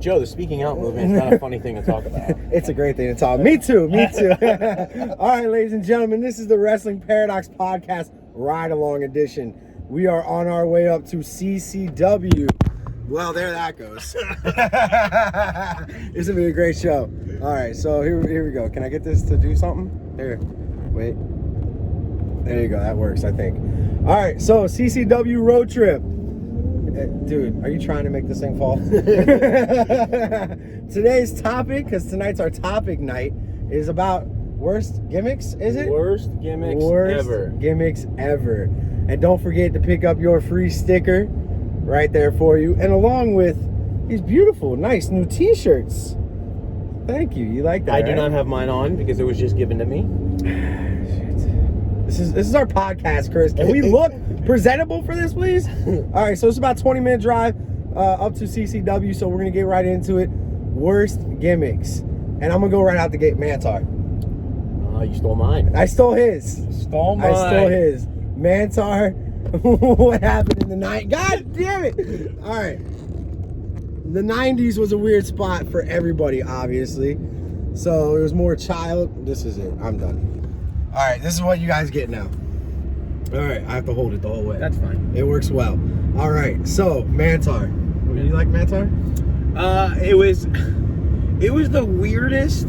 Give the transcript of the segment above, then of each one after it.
Joe, the speaking out movement is not a funny thing to talk about. It's a great thing to talk. Me too. All right, ladies and gentlemen, this is the Wrestling Paradox Podcast Ride Along Edition. We are on our way up to CCW. Well, there that goes. This will be a great show. All right, so here we go. Can I get this to do something? Here, wait. There you go. That works, I think. All right, so CCW road trip. Dude, are you trying to make this thing fall? Today's topic, because tonight's our topic night, is about worst gimmicks, is it? Worst gimmicks ever. Gimmicks ever. And don't forget to pick up your free sticker right there for you. And along with these beautiful, nice new t-shirts. Thank you. You like that, I do not have mine on because it was just given to me. This is our podcast, Chris. Can we look presentable for this, please? All right, so it's about a 20-minute drive up to CCW, so we're going to get right into it. Worst gimmicks. And I'm going to go right out the gate. Mantar. You stole mine. I stole his. Stole mine. I stole his. Mantar, what happened in the night? God damn it. All right. The 90s was a weird spot for everybody, obviously. So it was more child. This is it. I'm done. All right, this is what you guys get now. All right, I have to hold it the whole way. That's fine. It works well. All right, so Mantar. Do you like Mantar? It was the weirdest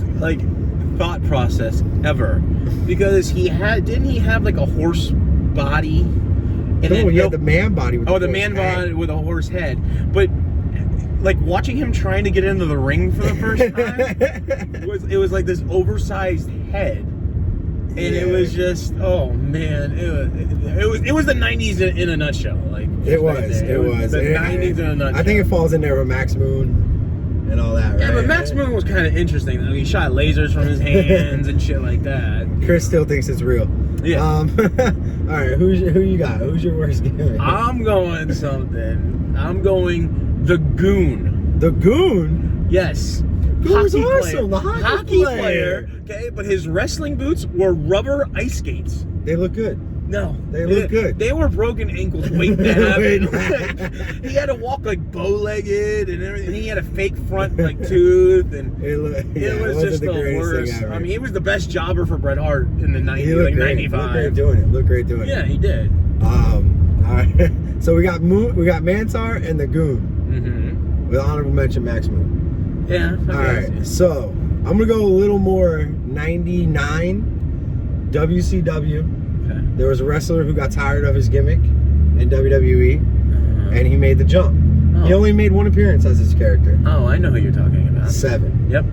thought process ever, because he had like a horse body, and then he had the man body. With the man body with a horse head, but. Like watching him trying to get into the ring for the first time, it was like this oversized head, and it was just, oh man, it was the 90s in a nutshell. Like it was the 90s in a nutshell. I think it falls in there with Max Moon and all that, right? Yeah, but Max Moon was kind of interesting. I mean, he shot lasers from his hands and shit like that. Chris still thinks it's real. Yeah. All right, who you got? Who's your worst gimmick? I'm going The Goon. The Goon? Yes. Goon's awesome. The hockey player. Okay, but his wrestling boots were rubber ice skates. They look good. No. They look good. They were broken ankles waiting to happen. He had to walk bow-legged and everything. He had a fake front tooth, and it was just the worst. I mean, he was the best jobber for Bret Hart in the 90s, 95. Looked great doing it. Yeah, he did. All right. So we got Mantar and the Goon. Mm-hmm. With honorable mention, Max Moon. Yeah. All right. So I'm gonna go a little more 99 WCW. Okay. There was a wrestler who got tired of his gimmick in WWE, and he made the jump. Oh. He only made one appearance as his character. Oh, I know who you're talking about. 7. Yep.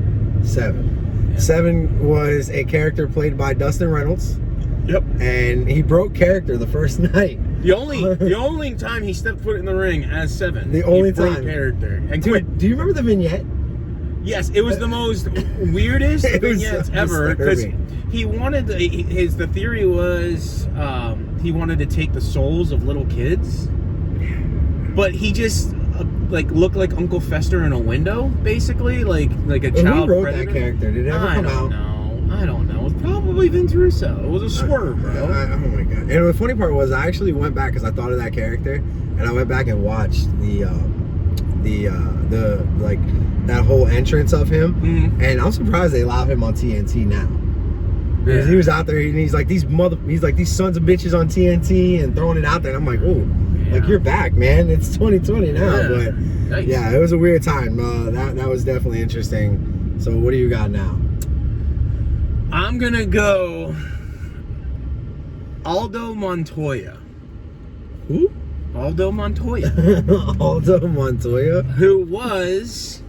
7. Yep. 7 was a character played by Dustin Reynolds. Yep. And he broke character the first night. The only time he stepped foot in the ring as 7. The only time. Character. And dude, do you remember the vignette? Yes, it was the most weirdest vignettes ever, because he wanted the theory was he wanted to take the souls of little kids, but he just looked like Uncle Fester in a window, basically, like a child who wrote predator. that character? Did it ever come out? I don't know. It was probably Vince Russo. It was a swerve, bro. Oh my god! And the funny part was, I actually went back because I thought of that character, and I went back and watched that whole entrance of him, and I'm surprised they allow him on TNT now. Because he was out there, and he's like these sons of bitches on TNT and throwing it out there, and I'm like, oh, like you're back, man. It's 2020 now, but nice. Yeah, it was a weird time. That was definitely interesting. So what do you got now? I'm gonna go Aldo Montoya. Who? Aldo Montoya. Aldo Montoya? Who was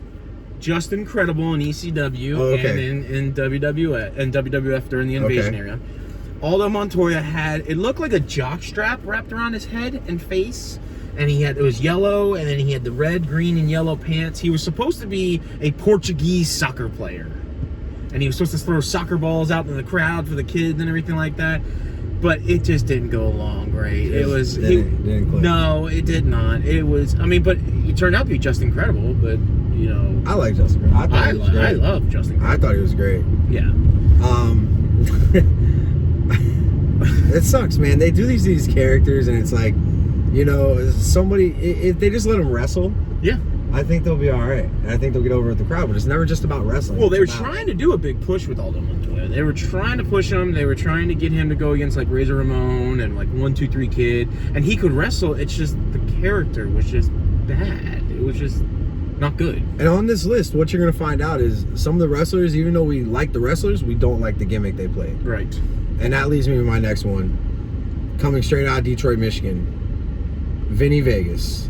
just incredible in ECW and in WWF and WWF during the Invasion era. Aldo Montoya it looked like a jock strap wrapped around his head and face, and it was yellow, and then he had the red, green, and yellow pants. He was supposed to be a Portuguese soccer player, and he was supposed to throw soccer balls out in the crowd for the kids and everything like that. But it just didn't go along great. It didn't click. No, it did not. It was, but he turned out to be just incredible. But I like Justin. I love Justin. I thought he was great. Yeah. It sucks, man. They do these characters, and it's like, somebody. They just let them wrestle. Yeah. I think they'll be all right. And I think they'll get over with the crowd, but it's never just about wrestling. Well, they were trying to do a big push with Aldo Montoya. They were trying to push him. They were trying to get him to go against like Razor Ramon and like 1, 2, 3 Kid. And he could wrestle. It's just the character was just bad. It was just not good. And on this list, what you're going to find out is some of the wrestlers, even though we like the wrestlers, we don't like the gimmick they played. Right. And that leads me to my next one. Coming straight out of Detroit, Michigan. Vinny Vegas.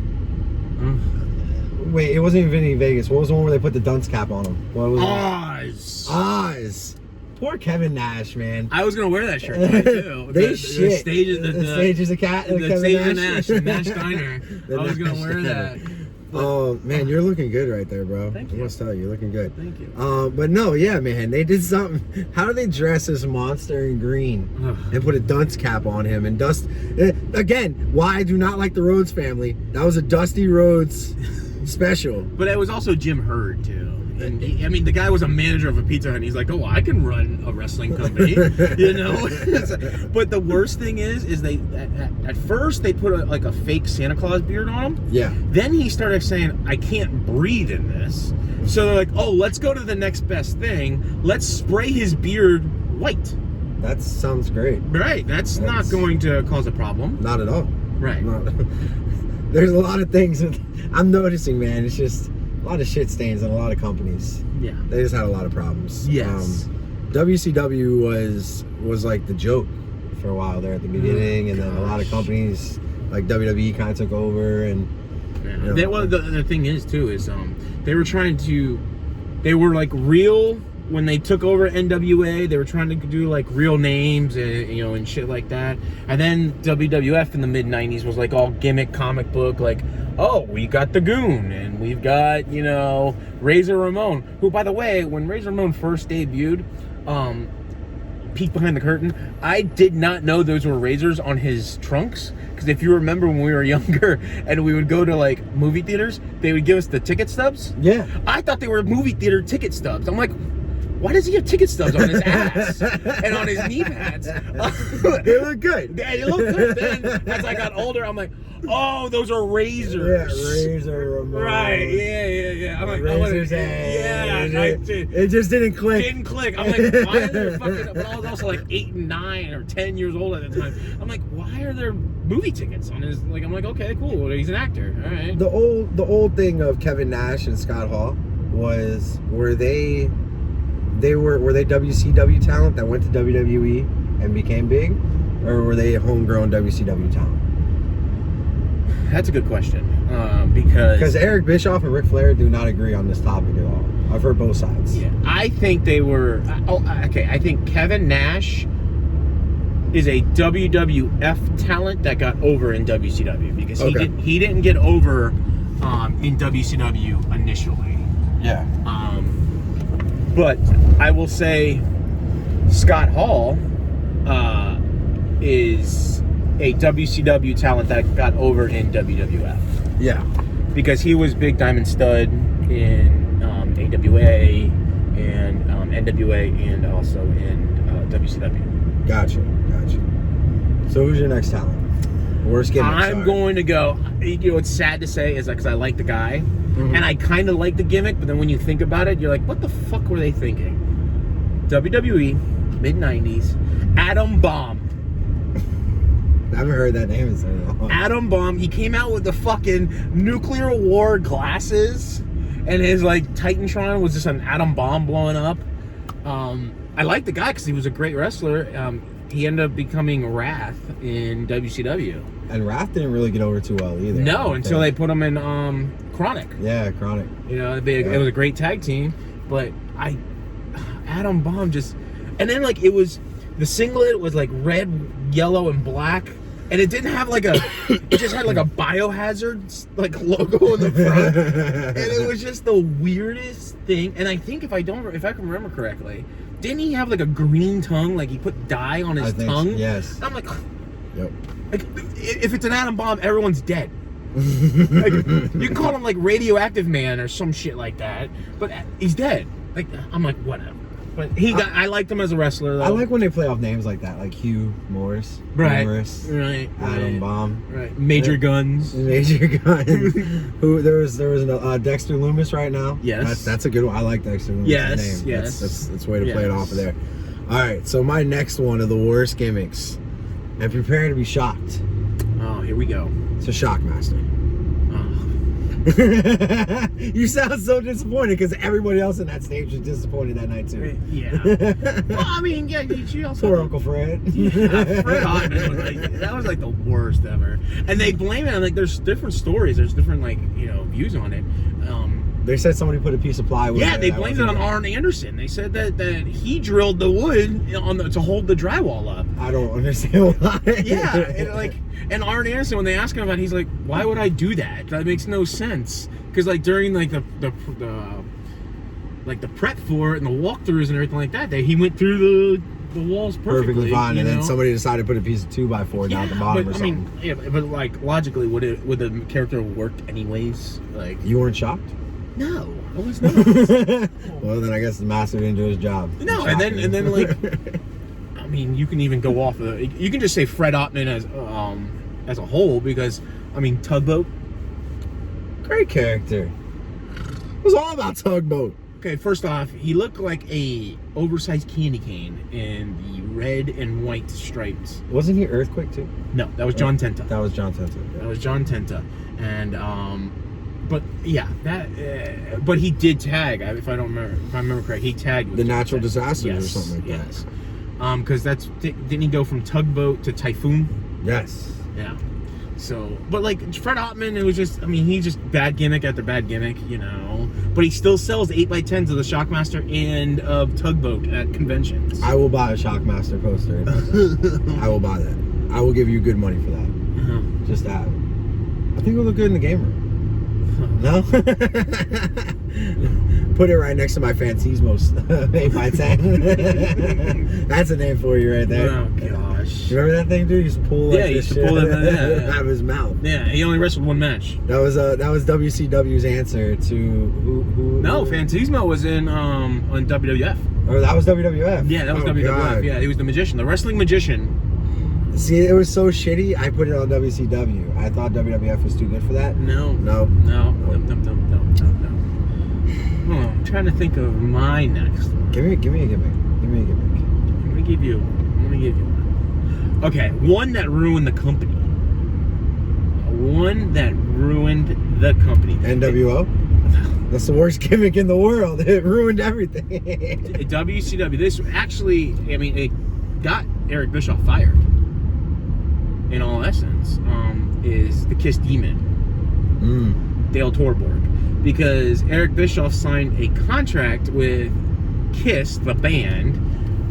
Wait, it wasn't even Vinny Vegas. What was the one where they put the dunce cap on him? What was Oz. Oz. Poor Kevin Nash, man. I was gonna wear that shirt too. The stage is a cat. The stage of Nash, the Nash Diner. I was gonna wear that. Oh man, you're looking good right there, bro. Thank you. I must tell you, you're looking good. Thank you. But no, yeah, man, they did something. How do they dress this monster in green and put a dunce cap on him and dust? Again, why I do not like the Rhodes family. That was a Dusty Rhodes special. But it was also Jim Herd too. And I mean, the guy was a manager of a Pizza Hut, and he's like, "Oh, I can run a wrestling company," you know. But the worst thing is they at first they put like a fake Santa Claus beard on him. Yeah. Then he started saying, "I can't breathe in this." So they're like, "Oh, let's go to the next best thing. Let's spray his beard white." That sounds great. Right. That's not going to cause a problem. Not at all. Right. There's a lot of things I'm noticing, man. It's just a lot of shit stains in a lot of companies. Yeah. They just had a lot of problems. Yes. WCW was like the joke for a while there at the beginning, and then a lot of companies like WWE kind of took over. And yeah. The thing is too is they were like real when they took over NWA. They were trying to do like real names and and shit like that. And then WWF in the mid '90s was like all gimmick comic book, like, oh, we got the Goon and we've got Razor Ramon, who, by the way, when Razor Ramon first debuted, peek behind the curtain, I did not know those were razors on his trunks, because if you remember when we were younger and we would go to like movie theaters, they would give us the ticket stubs. Yeah, I thought they were movie theater ticket stubs. I'm like, why does he have ticket stubs on his ass and on his knee pads? They look good. Yeah, they look good. Then as I got older, I'm like, oh, those are razors. Yeah, Razor Ramon. Right. Yeah. I'm like, Razor's it just didn't click. Didn't click. I'm like, why are there fucking? But I was also like 8, 9, or 10 years old at the time. I'm like, why are there movie tickets on his? Like, I'm like, okay, cool. He's an actor. All right. The old thing of Kevin Nash and Scott Hall was, were they WCW talent that went to WWE and became big, or were they homegrown WCW talent? That's a good question, because Eric Bischoff and Ric Flair do not agree on this topic at all. I've heard both sides. Yeah, I think they were. Okay, I think Kevin Nash is a WWF talent that got over in WCW, because he didn't get over in WCW initially. Yeah. But I will say Scott Hall is a WCW talent that got over in WWF. Yeah. Because he was Big Diamond Stud in AWA and NWA, and also in WCW. Gotcha. So who's your next talent? Worst gimmick. I'm going to go. It's sad to say is because I like the guy, and I kind of like the gimmick, but then when you think about it, you're like, what the fuck were they thinking? WWE, mid '90s, Adam Bomb. I haven't heard that name in so long. Adam Bomb. He came out with the fucking nuclear war glasses, and his like Titantron was just an atom bomb blowing up. I like the guy because he was a great wrestler. He ended up becoming Wrath in WCW. And Wrath didn't really get over too well either. No, until they put him in Chronic. Yeah, Chronic. It was a great tag team, but Adam Bomb just, and then like it was, the singlet was like red, yellow, and black, and it didn't have like it just had like a Biohazard like logo in the front, and it was just the weirdest thing. And I think if I can remember correctly, didn't he have like a green tongue? Like he put dye on his tongue? Yes. And I'm like, yep. Like, if it's an atom bomb, everyone's dead. Like, you can call him like Radioactive Man or some shit like that, but he's dead. Like, I'm like, whatever. But I liked him as a wrestler, though. I like when they play off names like that, like Hugh Morris, Morris, Adam Bomb, Major Guns. Who there was Dexter Loomis right now. Yes, that's a good one. I like Dexter Loomis' name. Yes, that's a way to play it off of there. All right, so my next one of the worst gimmicks, and prepare to be shocked. Oh, here we go. It's a Shockmaster. You sound so disappointed because everybody else in that stage was disappointed that night too. Yeah. Well, I mean, yeah, she also. Poor Uncle Fred. Yeah, Fred Ottman that was like the worst ever. And they blame it on like there's different stories, there's different views on it. They said somebody put a piece of plywood. Yeah, they blamed it on Arn Anderson. They said that he drilled the wood to hold the drywall up. I don't understand why. Yeah, and Arn Anderson, when they ask him about it, he's like, "Why would I do that? That makes no sense." Because during the prep for it and the walkthroughs and everything like that, he went through the walls perfectly fine, and then somebody decided to put a piece of 2x4 down at the bottom or something. I mean, but logically, would the character have worked anyways? You weren't shocked? No, I was not. Well, then I guess the master didn't do his job. No, and then I mean, you can even go off of you can just say Fred Ottman as a whole, because I mean, Tugboat, great character. It was all about Tugboat. Okay, first off, he looked like a oversized candy cane in the red and white stripes. Wasn't he Earthquake too? No, that was John Tenta. That was John Tenta. Yeah. That was John Tenta, and but yeah, but he did tag. If I remember correct, he tagged with the Natural Disasters or something like that. Because didn't he go from Tugboat to Typhoon? Yes. Yeah. So, but Fred Ottman, it was just, I mean, he's just bad gimmick after bad gimmick, But he still sells 8x10s of the Shockmaster and of Tugboat at conventions. I will buy a Shockmaster poster. I will buy that. I will give you good money for that. Just that. I think it'll look good in the game room. No? Put it right next to my Fantismo's 8x10. That's a name for you right there. Oh, gosh. You remember that thing, dude? He used to pull he used to pull it out of his mouth. Yeah, he only wrestled one match. That was WCW's answer to who? No, Fantismo was on WWF. Oh, that was WWF? Yeah, that was WWF. God. Yeah, he was the magician, the wrestling magician. See, it was so shitty, I put it on WCW. I thought WWF was too good for that. No. I'm trying to think of my next one. Give me a gimmick. I'm gonna give you one. Okay, one that ruined the company. NWO? That's the worst gimmick in the world. It ruined everything. WCW. This actually, I mean, it got Eric Bischoff fired. In all essence, is the Kiss Demon, Dale Torborg, because Eric Bischoff signed a contract with Kiss, the band,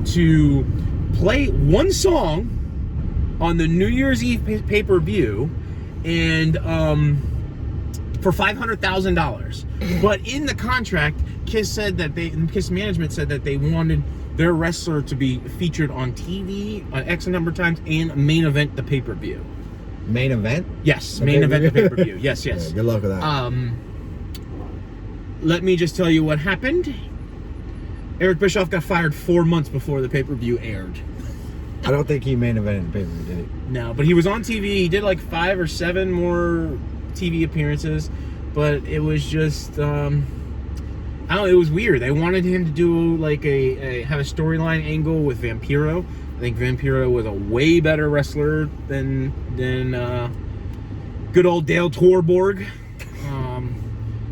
to play one song on the New Year's Eve pay-per-view, and for $500,000. But in the contract, Kiss management said that they wanted their wrestler to be featured on TV X number of times and main event the pay-per-view. Main event? Yes, main event the pay-per-view. Yes. Yeah, good luck with that. Let me just tell you what happened. Eric Bischoff got fired 4 months before the pay-per-view aired. I don't think he main evented the pay-per-view, did he? No, but he was on TV. He did 5 or 7 more TV appearances, but it was just I don't know, it was weird. They wanted him to do have a storyline angle with Vampiro. I think Vampiro was a way better wrestler than good old Dale Torborg,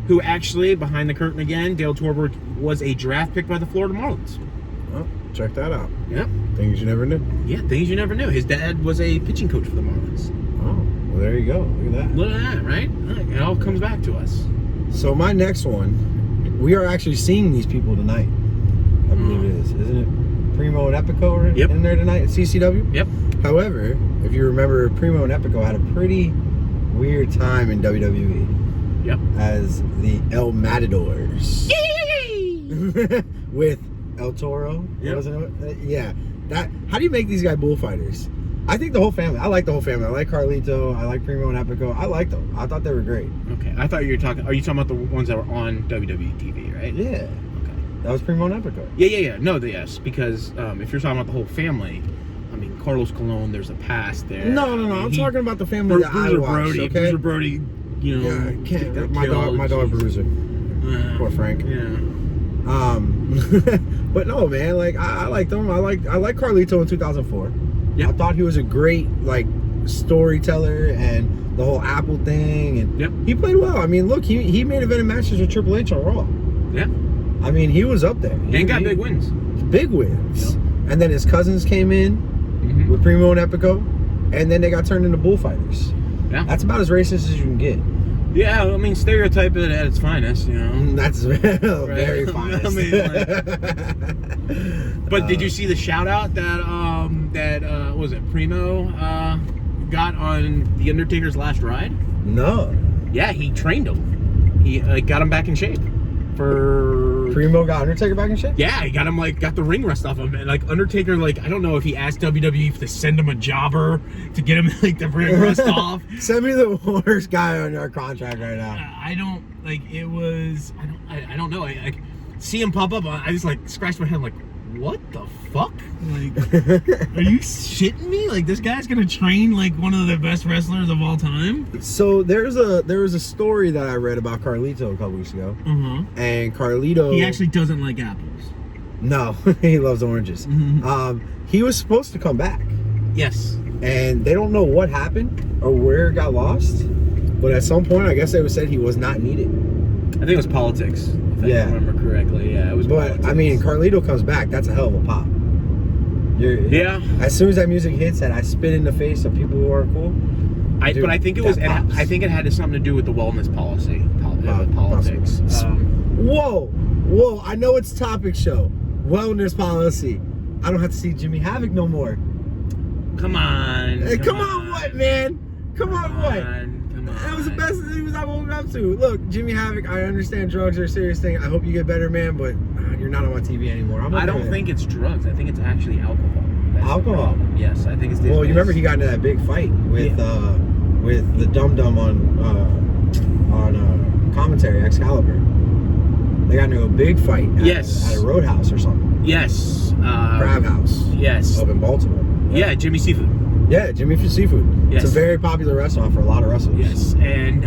who actually, behind the curtain again, Dale Torborg was a draft pick by the Florida Marlins. Well, check that out. Yep. Things you never knew. Yeah, things you never knew. His dad was a pitching coach for the Marlins. Oh, well, there you go. Look at that. Look at that, right? It all comes back to us. So my next one, we are actually seeing these people tonight. I believe it is. Isn't it Primo and Epico are in there tonight at CCW? Yep. However, if you remember, Primo and Epico had a pretty weird time in WWE. Yep. As the El Matadors. With El Toro. Yep. Wasn't it? Yeah. How do you make these guys bullfighters? I think the whole family. I like the whole family. I like Carlito. I like Primo and Epico. I like them. I thought they were great. Okay. I thought you were talking. Are you talking about the ones that were on WWE TV, right? Yeah. That was Primo and Epico. Yeah. No, yes, because if you're talking about the whole family, I mean, Carlos Colon, there's a past there. No. I'm talking about the family that I watched, okay? Bruiser Brody, you know. Yeah, my dog Bruiser. Poor Frank. Yeah. But no, man, like I liked him. I like Carlito in 2004. Yep. I thought he was a great like storyteller and the whole Apple thing, and he played well. I mean, look, he made event matches with Triple H on Raw. Yeah. I mean, he was up there. He got big wins. Big wins. Yep. And then his cousins came in with Primo and Epico, and then they got turned into bullfighters. Yeah. That's about as racist as you can get. Yeah, I mean, stereotype it at its finest, you know. That's very finest. I mean, but did you see the shout out that was it Primo got on the Undertaker's last ride? No. Yeah, he trained him. He got him back in shape. Primo got Undertaker back in shape? Yeah, he got him got the ring rust off him, and Undertaker I don't know if he asked WWE to send him a jobber to get him the ring rust off. Send me the worst guy on your contract right now. I don't know. I see him pop up. I just scratch my head what the fuck? Are you shitting me? This guy's gonna train one of the best wrestlers of all time? So there was a story that I read about Carlito a couple weeks ago. And Carlito, he actually doesn't like apples. No, he loves oranges. He was supposed to come back. Yes. And they don't know what happened or where it got lost. But at some point, I guess they said he was not needed. I think it was politics. If I remember correctly. Yeah, it was politics. I mean, Carlito comes back. That's a hell of a pop. Yeah. As soon as that music hits and I spit in the face of people who are cool. But I think it was. I think it had something to do with the wellness policy. Politics. Whoa! I know it's topic show. Wellness policy. I don't have to see Jimmy Havoc no more. Come on. Hey, come on, what, man? Come on, what? That was the best thing I woke up to. Look, Jimmy Havoc, I understand drugs are a serious thing. I hope you get better, man, but you're not on my TV anymore. I don't think it's drugs. I think it's actually alcohol. Alcohol? Yes, I think it's Well, you remember he got into that big fight with the dum-dum on commentary, Excalibur. They got into a big fight at a roadhouse or something. Yes. Crab House. Yes. Up in Baltimore. Yeah, Jimmy Seafood. Yeah, Jimmy for Seafood. Yes. It's a very popular restaurant for a lot of wrestlers. Yes, and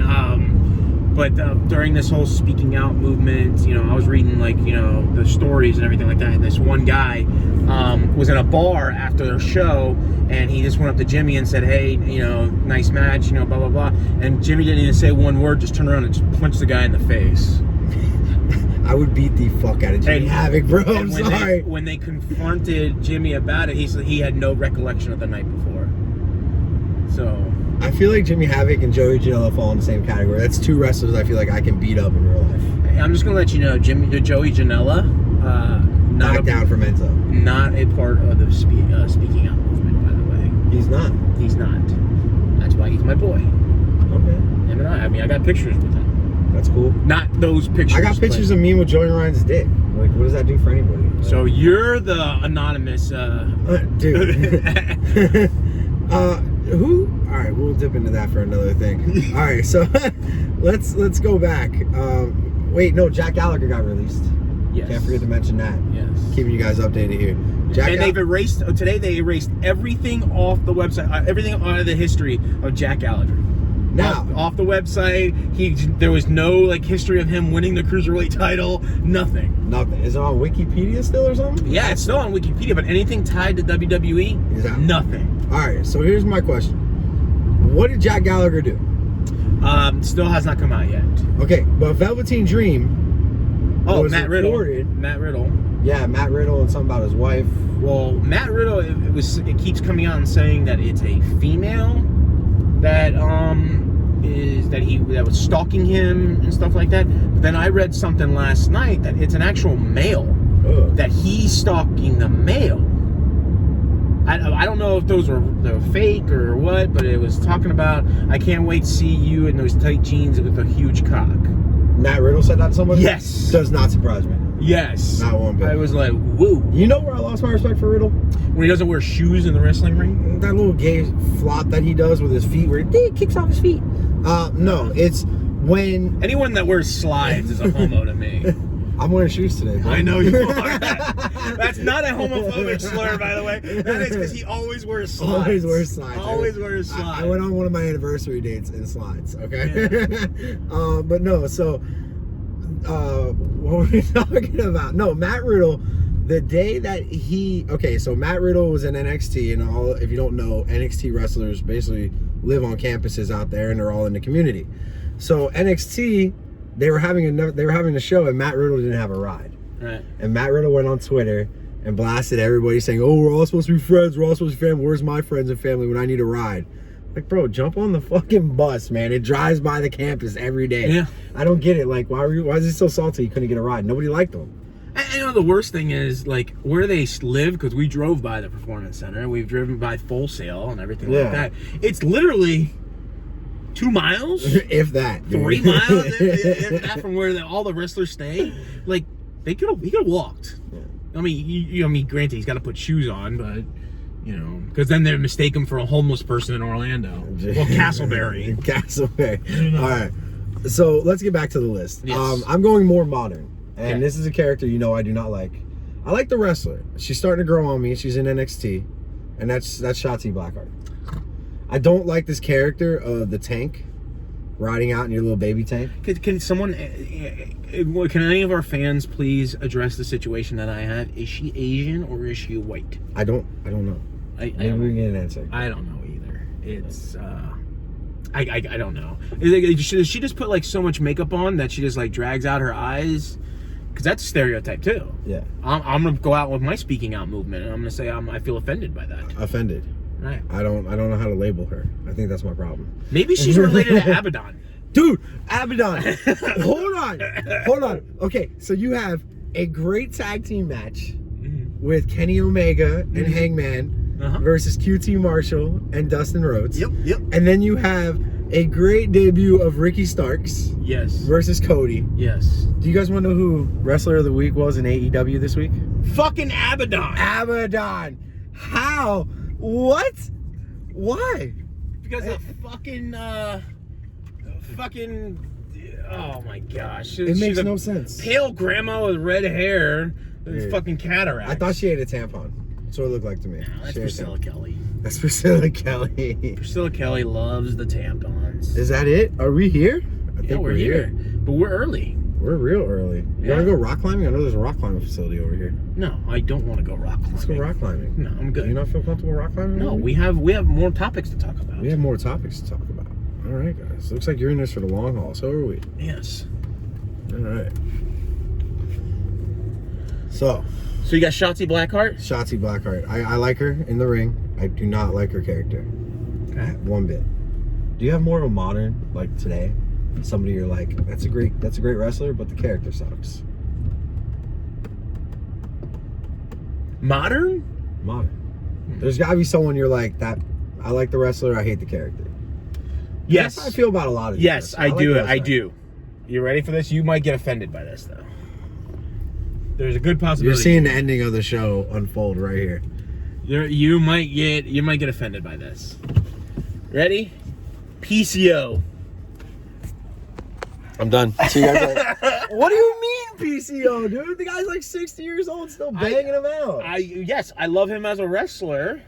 but during this whole speaking out movement, I was reading the stories and everything like that. And this one guy was in a bar after their show, and he just went up to Jimmy and said, "Hey, nice match, blah blah blah." And Jimmy didn't even say one word; just turned around and just punched the guy in the face. I would beat the fuck out of Jimmy Havoc, bro. I'm sorry. When they confronted Jimmy about it, he said he had no recollection of the night before. So I feel like Jimmy Havoc and Joey Janela fall in the same category. That's two wrestlers I feel like I can beat up in real life. I'm just gonna let you know, Joey Janela, knocked down for Menzo. Not a part of the speaking out movement, by the way. He's not. He's not. That's why he's my boy. Okay. Him and I mean, I got pictures with him. That's cool. Not those pictures. I got pictures of me with Joey Ryan's dick. What does that do for anybody? So you're the anonymous dude. Who? All right, we'll dip into that for another thing. All right, so let's go back. Wait, no, Jack Gallagher got released. Yes. Can't forget to mention that. Yes. Keeping you guys updated here. They've erased today. They erased everything off the website. Everything out of the history of Jack Gallagher. Now off the website, there was no history of him winning the Cruiserweight title. Nothing. Is it on Wikipedia still or something? Yeah, it's still on Wikipedia, but anything tied to WWE, nothing. All right, so here's my question: what did Jack Gallagher do? Still has not come out yet. Okay, but Velveteen Dream. Oh, Matt Riddle. Yeah, Matt Riddle and something about his wife. Well, Matt Riddle, it keeps coming out and saying that it's a female that that was stalking him and stuff like that. But then I read something last night that it's an actual male that he's stalking the male. I don't know if those were fake or what, but it was talking about, I can't wait to see you in those tight jeans with a huge cock. Matt Riddle said that to somebody? Yes. Does not surprise me. Yes. Not one bit. I was like, woo. You know where I lost my respect for Riddle? When he doesn't wear shoes in the wrestling ring? That little gay flop that he does with his feet where he kicks off his feet. No, it's when... Anyone that wears slides is a homo to me. I'm wearing shoes today, bro. I know you are. That's not a homophobic slur, by the way. That is because he always wears slides. Always wears slides. Always wears slides. I went on one of my anniversary dates in slides, okay? Yeah. But no, so, what were we talking about? No, Matt Riddle, the day that so Matt Riddle was in NXT, and all, if you don't know, NXT wrestlers basically live on campuses out there, and they're all in the community. So NXT, they were having a show, and Matt Riddle didn't have a ride. Right. And Matt Riddle went on Twitter and blasted everybody saying, "Oh, we're all supposed to be friends. We're all supposed to be family. Where's my friends and family when I need a ride?" Like, bro, jump on the fucking bus, man. It drives by the campus every day. Yeah. I don't get it. Like, why is he so salty he couldn't get a ride? Nobody liked him. I know the worst thing is, like, where they live, because we drove by the Performance Center. We've driven by Full Sail and everything like that. It's literally 2 miles? If that. Dude. 3 miles? if that, from where all the wrestlers stay. Like, he could have walked. Yeah. I mean, granted, he's got to put shoes on, but, you know, because then they mistake him for a homeless person in Orlando. Well, Castleberry. Castleberry. All right. So let's get back to the list. Yes. I'm going more modern. And this is a character I do not like. I like the wrestler. She's starting to grow on me. She's in NXT. And that's Shotzi Blackheart. I don't like this character of the tank riding out in your little baby tank. Can any of our fans please address the situation that I have? Is she Asian or is she white? I don't know. Maybe we can get an answer. I don't know either. It's I don't know. Does she just put like so much makeup on that she just like drags out her eyes? Because that's a stereotype too. Yeah. I'm gonna go out with my speaking out movement, and I'm gonna say I feel offended by that. Offended. Right. I don't know how to label her. I think that's my problem. Maybe she's related to Abaddon. Dude, Abaddon. Hold on. Okay, so you have a great tag team match with Kenny Omega and Hangman versus QT Marshall and Dustin Rhodes. Yep. And then you have a great debut of Ricky Starks. Yes. Versus Cody. Yes. Do you guys want to know who Wrestler of the Week was in AEW this week? Fucking Abaddon. Abaddon. How? What? Why? Because of fucking oh my gosh. It makes no sense. Pale grandma with red hair with fucking cataracts. I thought she ate a tampon. That's what it looked like to me. No, that's Priscilla Kelly. That's Priscilla Kelly. Priscilla Kelly loves the tampons. Is that it? Are we here? I think we're here. But we're early. We're real early. You want to go rock climbing? I know there's a rock climbing facility over here. No, I don't want to go rock climbing. Let's go rock climbing. No, I'm good. Do you not feel comfortable rock climbing? No, we have more topics to talk about. We have more topics to talk about. All right, guys. Looks like you're in this for the long haul. So are we. Yes. All right. So you got Shotzi Blackheart? Shotzi Blackheart. I like her in the ring. I do not like her character. Okay. One bit. Do you have more of a modern, like today? Somebody you're like, that's a great wrestler, but the character sucks. Modern. There's gotta be someone you're like, that I like the wrestler, I hate the character. Yes. That's how I feel about a lot of these. Yes, I do. You ready for this? You might get offended by this though. There's a good possibility. You're seeing the ending of the show unfold right here. You might get offended by this. Ready? PCO. I'm done. See you guys later. What do you mean PCO, dude? The guy's like 60 years old, still banging him out. Yes, I love him as a wrestler,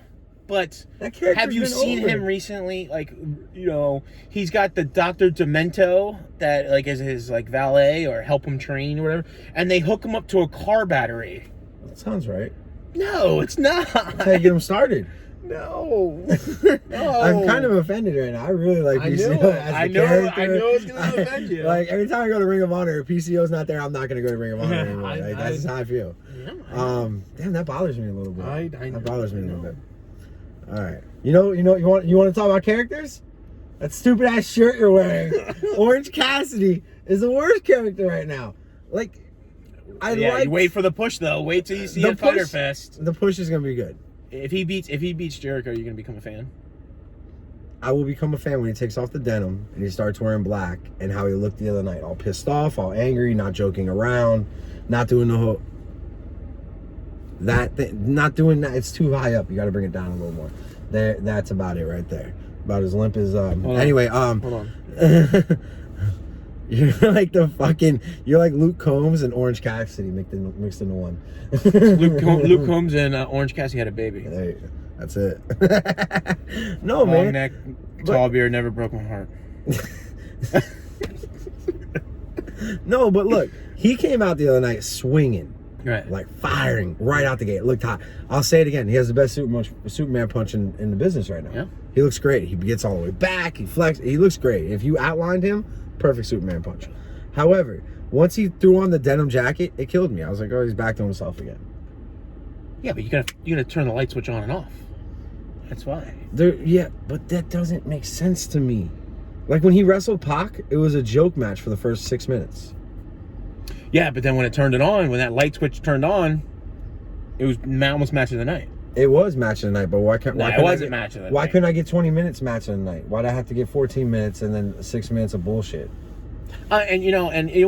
but have you seen him recently? Like, you know, he's got the Dr. Demento that like is his like valet or help him train or whatever, and they hook him up to a car battery. That sounds right. No, it's not. That's how you get him started. No. I'm kind of offended right now. I really like PCO as a character. I know it's going to offend you. Like, every time I go to Ring of Honor, if PCO's not there, I'm not going to go to Ring of Honor anymore. That's just how I feel. Yeah, damn, that bothers me a little bit. That bothers me a little bit. All right. You want to talk about characters? That stupid ass shirt you're wearing. Orange Cassidy is the worst character right now. Like, you wait for the push though. Wait till you see a Fyter Fest. The push is going to be good. If he beats Jericho, are you gonna become a fan? I will become a fan when he takes off the denim and he starts wearing black, and how he looked the other night, all pissed off, all angry, not joking around, not doing the whole not doing that. It's too high up. You got to bring it down a little more. There, that's about it right there. About as limp as anyway. Hold on. You're like you're like Luke Combs and Orange Cassidy mixed into one. Luke Combs and Orange Cassidy had a baby. There you go. That's it. No, Long man. neck, tall beard, never broke my heart. No, but look, he came out the other night swinging. Right. Like firing right out the gate. It looked hot. I'll say it again. He has the best Superman punch in the business right now. Yeah. He looks great. He gets all the way back. He flexes. He looks great. If you outlined him, perfect Superman punch. However, once he threw on the denim jacket, it killed me. I was like, oh, he's back to himself again. Yeah, but you gotta turn the light switch on and off. That's why. Yeah, but that doesn't make sense to me. Like when he wrestled Pac, it was a joke match for the first 6 minutes. Yeah, but then when when that light switch turned on, it was almost match of the night. It was match of the night, but why can't? No, it wasn't match of the night. Why couldn't I get 20 minutes match of the night? Why'd I have to get 14 minutes and then 6 minutes of bullshit? And you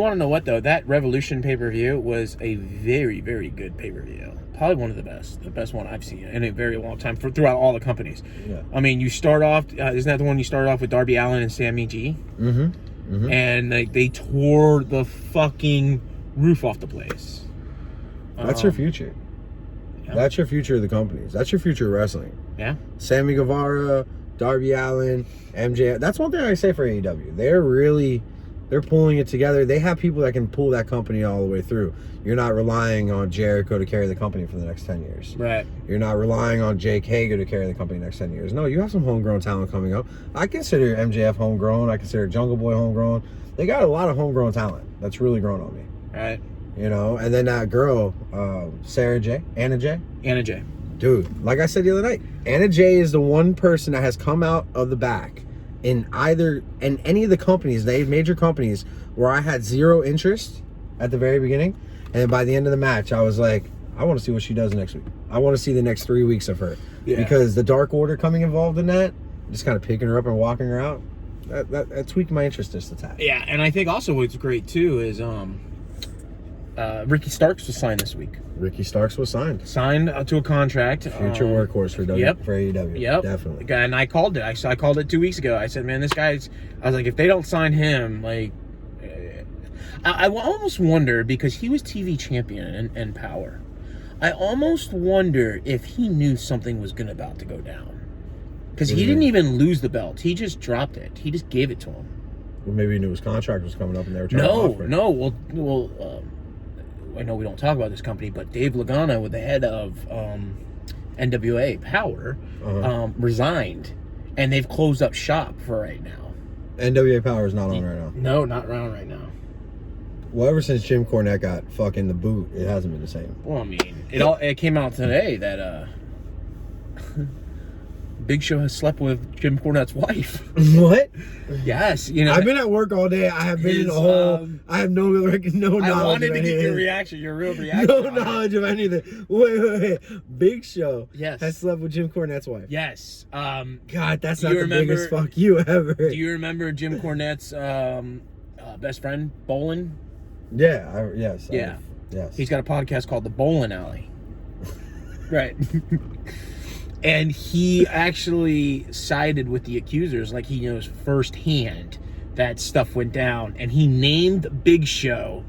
want to know what though? That Revolution pay-per-view was a very, very good pay-per-view. Probably one of the best one I've seen in a very long time throughout all the companies. Yeah. I mean, you start off, isn't that the one you started off with Darby Allin and Sammy G? Mm-hmm. Mm-hmm. And they tore the fucking roof off the place. That's your future. Yeah. That's your future of the companies. That's your future of wrestling. Yeah. Sammy Guevara, Darby Allin, MJF. That's one thing I say for AEW. They're pulling it together. They have people that can pull that company all the way through. You're not relying on Jericho to carry the company for the next 10 years. Right. You're not relying on Jake Hager to carry the company the next 10 years. No, you have some homegrown talent coming up. I consider MJF homegrown. I consider Jungle Boy homegrown. They got a lot of homegrown talent that's really grown on me. Right. You know, and then that girl, Anna Jay. Dude, like I said the other night, Anna Jay is the one person that has come out of the back in any of the companies, major companies, where I had zero interest at the very beginning. And by the end of the match, I was like, I want to see what she does next week. I want to see the next 3 weeks of her. Yeah. Because the Dark Order coming involved in that, just kind of picking her up and walking her out, that tweaked my interest just a tad. Yeah, and I think also what's great too is Ricky Starks was signed this week. Ricky Starks was signed to a contract. Future workhorse for AEW. Yep, definitely. And I called it. I called it 2 weeks ago. I said, man, this guy's. I was like, if they don't sign him, like, I almost wonder, because he was TV champion and Power. I almost wonder if he knew something was about to go down, because he didn't even lose the belt. He just dropped it. He just gave it to him. Well, maybe he knew his contract was coming up and they were trying to offer it. No. Well. I know we don't talk about this company, but Dave Lagana, with the head of NWA Power, resigned, and they've closed up shop for right now. NWA Power is not on right now. No, not around right now. Well, ever since Jim Cornette got fucking the boot, it hasn't been the same. Well, I mean, it came out today that Big Show has slept with Jim Cornette's wife. What? Yes, I've been at work all day. I have been in a hole. I have no knowledge. I wanted to get your reaction, your real reaction. No knowledge of anything. Wait. Big Show. Yes. Has slept with Jim Cornette's wife. Yes. God, that's not the biggest fuck you ever. Do you remember Jim Cornette's best friend, Bolin? Yeah. Yes. Yeah. Yes. He's got a podcast called The Bolin Alley. Right. And he actually sided with the accusers, like he knows firsthand that stuff went down. And he named Big Show.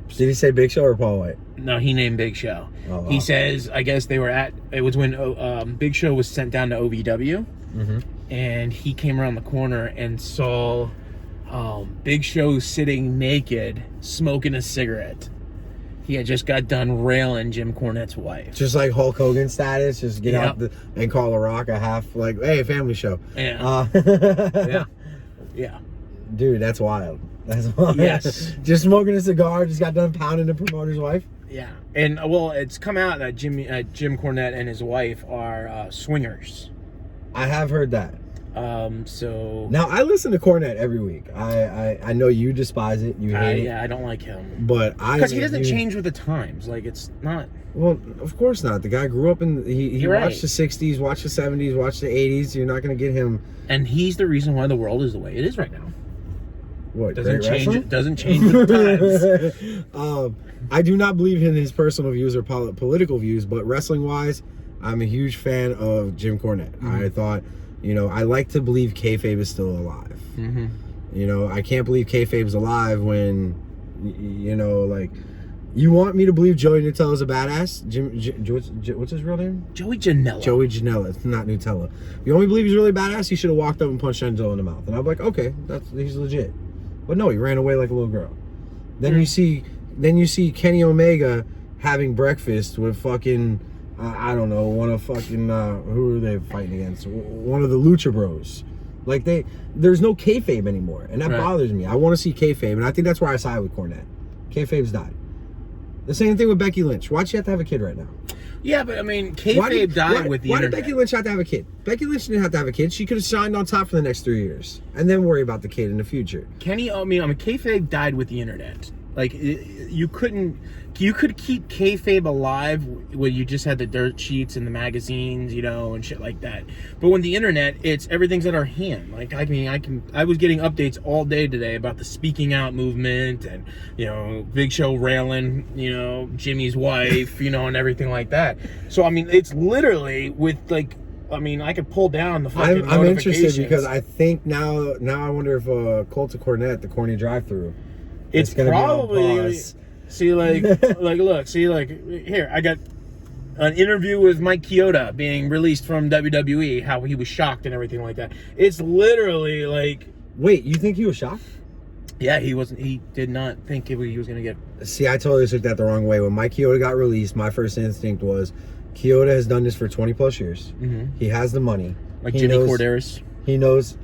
Did he say Big Show or Paul White? No, he named Big Show. Oh, wow. He says, I guess it was when Big Show was sent down to OVW. Mm-hmm. And he came around the corner and saw Big Show sitting naked, smoking a cigarette. He had just got done railing Jim Cornette's wife. Just like Hulk Hogan status, just get out and call The Rock a half, like, hey, family show. Yeah. Yeah. Dude, that's wild. That's wild. Yes. Just smoking a cigar, just got done pounding the promoter's wife. Yeah. And, well, it's come out that Jim Cornette and his wife are swingers. I have heard that. So now I listen to Cornette every week. I know you despise it. You hate it. Yeah, I don't like him. But because he doesn't change with the times. Like, it's not. Well, of course not. The guy grew up in. He watched the '60s, watched the '70s, watched the '80s. You're not going to get him. And he's the reason why the world is the way it is right now. What doesn't change? It doesn't change with the times. I do not believe in his personal views or political views, but wrestling wise, I'm a huge fan of Jim Cornette. Mm-hmm. I thought. I like to believe kayfabe is still alive. Mm-hmm. You know, I can't believe kayfabe's alive when, you know, like, you want me to believe Joey Nutella's a badass? What's his real name? Joey Janela. Joey Janela. It's not Nutella. You want me to believe he's really badass? He should have walked up and punched Enzo in the mouth. And I'm like, okay, he's legit. But no, he ran away like a little girl. Then you see Kenny Omega having breakfast with fucking, I don't know, one of fucking, who are they fighting against? One of the Lucha Bros. Like, there's no kayfabe anymore. And that bothers me. I want to see kayfabe. And I think that's where I side with Cornette. Kayfabe's died. The same thing with Becky Lynch. Why'd she have to have a kid right now? Yeah, but I mean, kayfabe died with the internet. Why did Becky Lynch have to have a kid? Becky Lynch didn't have to have a kid. She could have signed on top for the next 3 years and then worry about the kid in the future. Kayfabe died with the internet. Like, you could keep kayfabe alive when you just had the dirt sheets and the magazines, you know, and shit like that. But when the internet, everything's at our hand. Like, I was getting updates all day today about the speaking out movement and, you know, Big Show railing, you know, Jimmy's wife, you know, and everything like that. So, I mean, it's literally with, like, I could pull down the fucking I'm interested because I think now I wonder if Colt to Cornette, the corny drive-through. It's probably, see, like, here, I got an interview with Mike Chioda being released from WWE, how he was shocked and everything like that. It's literally like... Wait, you think he was shocked? Yeah, he did not think he was going to get... See, I totally took that the wrong way. When Mike Chioda got released, my first instinct was, Chioda has done this for 20 plus years. Mm-hmm. He has the money. Like Jimmy Corderas. He knows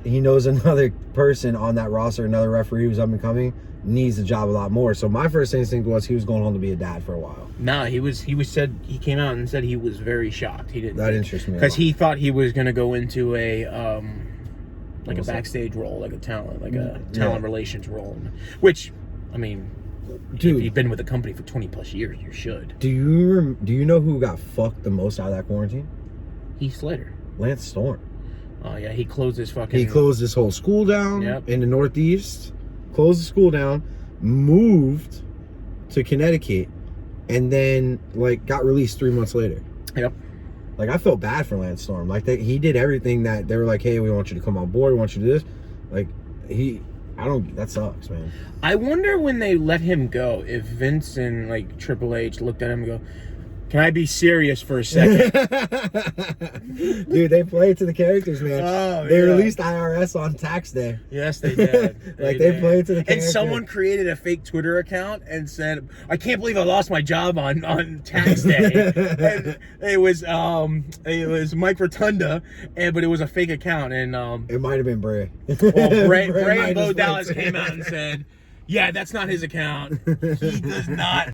another person on that roster, another referee who's up and coming, needs the job a lot more. So my first instinct was he was going home to be a dad for a while. Nah, he came out and said he was very shocked. He didn't. That interests me because he thought he was going to go into a like a backstage role, like a talent relations role, which, I mean, dude, if you've been with the company for 20 plus years, you should. Do you know who got fucked the most out of that quarantine? Heath Slater. Lance Storm. Oh yeah, he closed his whole school down in the Northeast. Closed the school down, moved to Connecticut, and then like got released 3 months later. Yep. Like, I felt bad for Lance Storm. Like, he did everything that they were like, hey, we want you to come on board, we want you to do this. Like, that sucks, man. I wonder when they let him go, if Vince and like Triple H looked at him and go, can I be serious for a second? Dude, they played to the characters, man. Oh, they released IRS on tax day. Yes, they did. They played to the characters. And someone created a fake Twitter account and said, I can't believe I lost my job on tax day. And it was Mike Rotunda, but it was a fake account. And it might have been Bray. Well, Bray and Bo Dallas came out and said, yeah, that's not his account. He does not